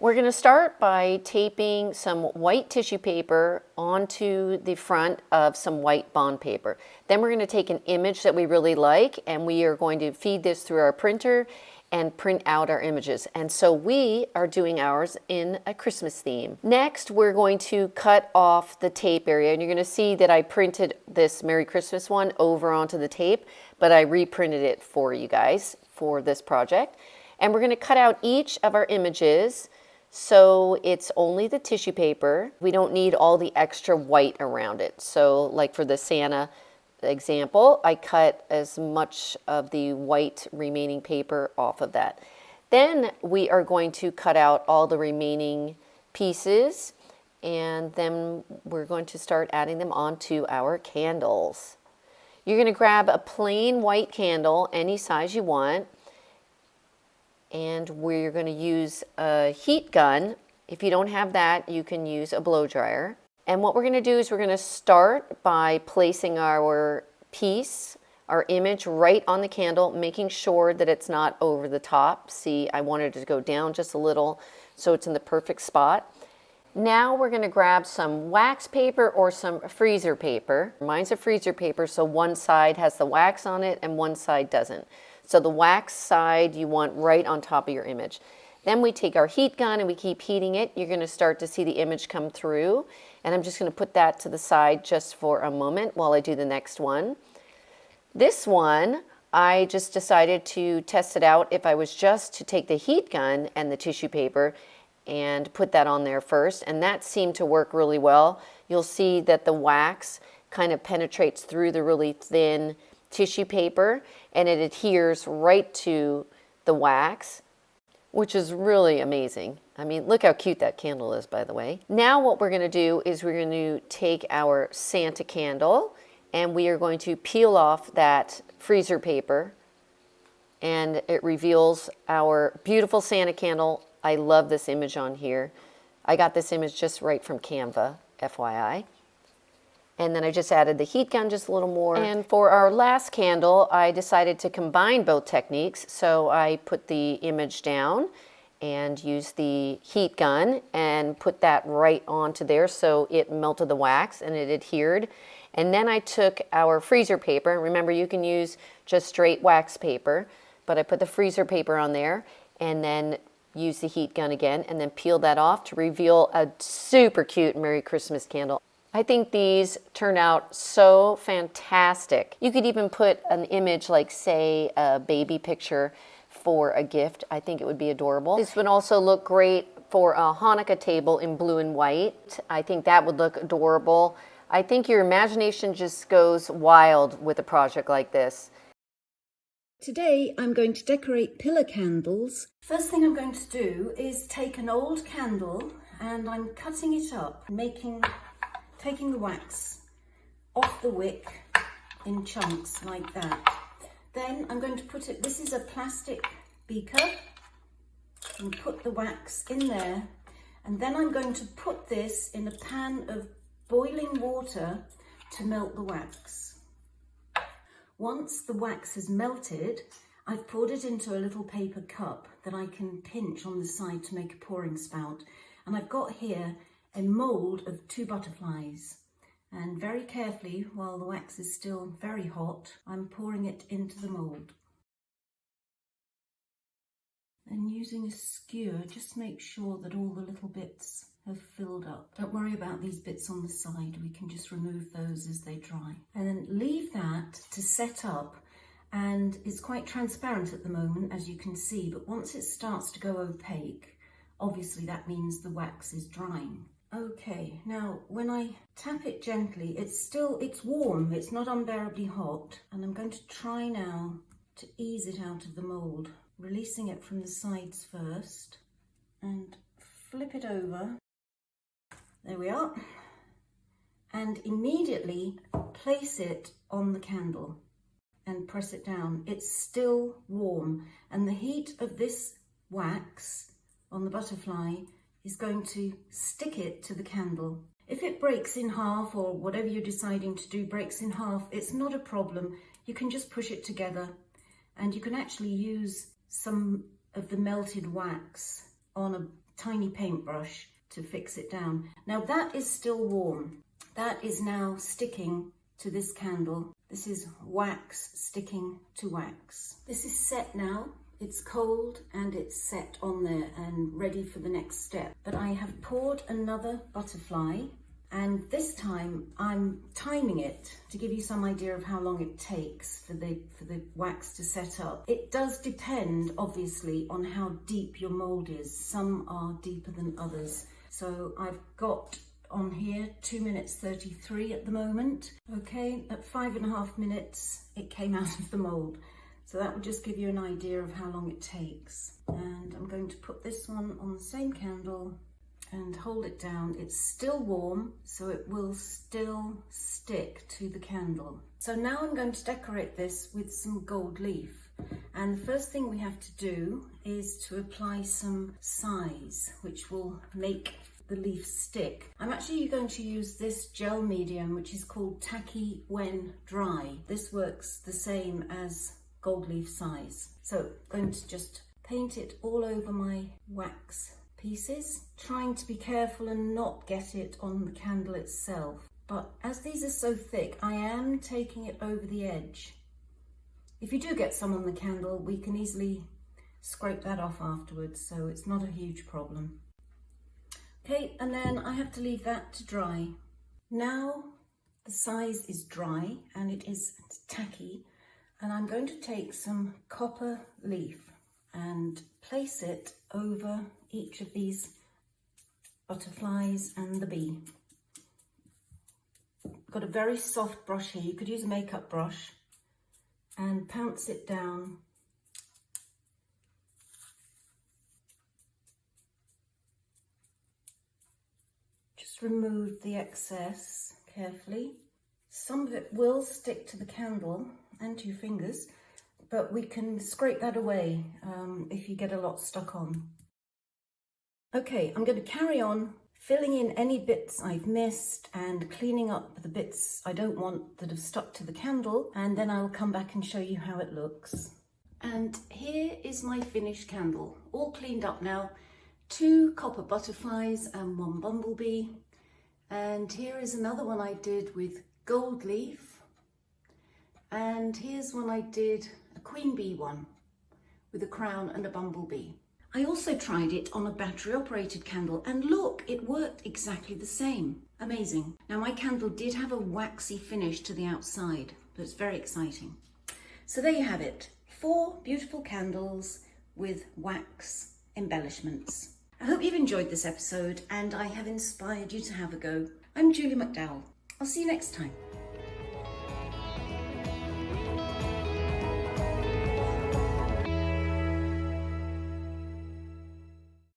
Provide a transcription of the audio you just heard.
We're going to start by taping some white tissue paper onto the front of some white bond paper. Then we're going to take an image that we really like, and we are going to feed this through our printer and print out our images. And so we are doing ours in a Christmas theme. Next, we're going to cut off the tape area, and you're going to see that I printed this Merry Christmas one over onto the tape, but I reprinted it for you guys for this project. And we're going to cut out each of our images so it's only the tissue paper. We don't need all the extra white around it. So like for the Santa example, I cut as much of the white remaining paper off of that. Then we are going to cut out all the remaining pieces, and then we're going to start adding them onto our candles. You're going to grab a plain white candle, any size you want, and we're going to use a heat gun. If you don't have that, you can use a blow dryer. And what we're going to do is we're going to start by placing our piece, our image, right on the candle, making sure that it's not over the top. See, I wanted it to go down just a little so it's in the perfect spot. Now we're going to grab some wax paper or some freezer paper. Mine's a freezer paper, so one side has the wax on it and one side doesn't. So the wax side you want right on top of your image. Then we take our heat gun and we keep heating it. You're going to start to see the image come through. And I'm just going to put that to the side just for a moment while I do the next one. This one, I just decided to test it out if I was just to take the heat gun and the tissue paper and put that on there first. And that seemed to work really well. You'll see that the wax kind of penetrates through the really thin tissue paper and it adheres right to the wax, which is really amazing. I mean, look how cute that candle is, by the way. Now what we're going to do is we're going to take our Santa candle and we are going to peel off that freezer paper, and it reveals our beautiful Santa candle. I love this image on here. I got this image just right from Canva, FYI. And then I just added the heat gun just a little more. And for our last candle, I decided to combine both techniques. So I put the image down and used the heat gun and put that right onto there so it melted the wax and it adhered. And then I took our freezer paper. Remember, you can use just straight wax paper, but I put the freezer paper on there and then use the heat gun again and then peel that off to reveal a super cute Merry Christmas candle. I think these turned out so fantastic. You could even put an image like, say, a baby picture for a gift. I think it would be adorable. This would also look great for a Hanukkah table in blue and white. I think that would look adorable. I think your imagination just goes wild with a project like this. Today I'm going to decorate pillar candles. First thing I'm going to do is take an old candle and I'm cutting it up, taking the wax off the wick in chunks like that. Then I'm going to put it, this is a plastic beaker, and put the wax in there. And then I'm going to put this in a pan of boiling water to melt the wax. Once the wax has melted, I've poured it into a little paper cup that I can pinch on the side to make a pouring spout. And I've got here a mould of 2 butterflies, and very carefully, while the wax is still very hot, I'm pouring it into the mould. And using a skewer, just make sure that all the little bits have filled up. Don't worry about these bits on the side, we can just remove those as they dry. And then leave that to set up, and it's quite transparent at the moment, as you can see, but once it starts to go opaque, obviously that means the wax is drying. Okay, now when I tap it gently, it's warm, it's not unbearably hot, and I'm going to try now to ease it out of the mould, releasing it from the sides first, and flip it over. There we are. And immediately place it on the candle and press it down. It's still warm, and the heat of this wax on the butterfly is going to stick it to the candle. If it breaks in half, or whatever you're deciding to do breaks in half, it's not a problem. You can just push it together, and you can actually use some of the melted wax on a tiny paintbrush to fix it down. Now that is still warm. That is now sticking to this candle. This is wax sticking to wax. This is set now. It's cold and it's set on there and ready for the next step. But I have poured another butterfly, and this time I'm timing it to give you some idea of how long it takes for the wax to set up. It does depend obviously on how deep your mold is. Some are deeper than others. So I've got on here 2 minutes 33 at the moment. Okay, at 5.5 minutes it came out of the mold. So that would just give you an idea of how long it takes. And I'm going to put this one on the same candle and hold it down. It's still warm, so it will still stick to the candle. So now I'm going to decorate this with some gold leaf. And the first thing we have to do is to apply some size, which will make the leaf stick. I'm actually going to use this gel medium, which is called Tacky When Dry. This works the same as gold leaf size. So I'm going to just paint it all over my wax pieces, trying to be careful and not get it on the candle itself. But as these are so thick, I am taking it over the edge. If you do get some on the candle, we can easily scrape that off afterwards, so it's not a huge problem. Okay, and then I have to leave that to dry. Now the size is dry and it is tacky, and I'm going to take some copper leaf and place it over each of these butterflies and the bee. I've got a very soft brush here. You could use a makeup brush and pounce it down. Just remove the excess carefully. Some of it will stick to the candle and to your fingers, but we can scrape that away if you get a lot stuck on. Okay, I'm going to carry on filling in any bits I've missed and cleaning up the bits I don't want that have stuck to the candle, and then I'll come back and show you how it looks. And here is my finished candle, all cleaned up now. 2 copper butterflies and 1 bumblebee. And here is another one I did with gold leaf. And here's one I did, a queen bee one, with a crown and a bumblebee. I also tried it on a battery operated candle, and look, it worked exactly the same. Amazing. Now my candle did have a waxy finish to the outside, but it's very exciting. So there you have it, 4 beautiful candles with wax embellishments. I hope you've enjoyed this episode and I have inspired you to have a go. I'm Julie McDowell. I'll see you next time.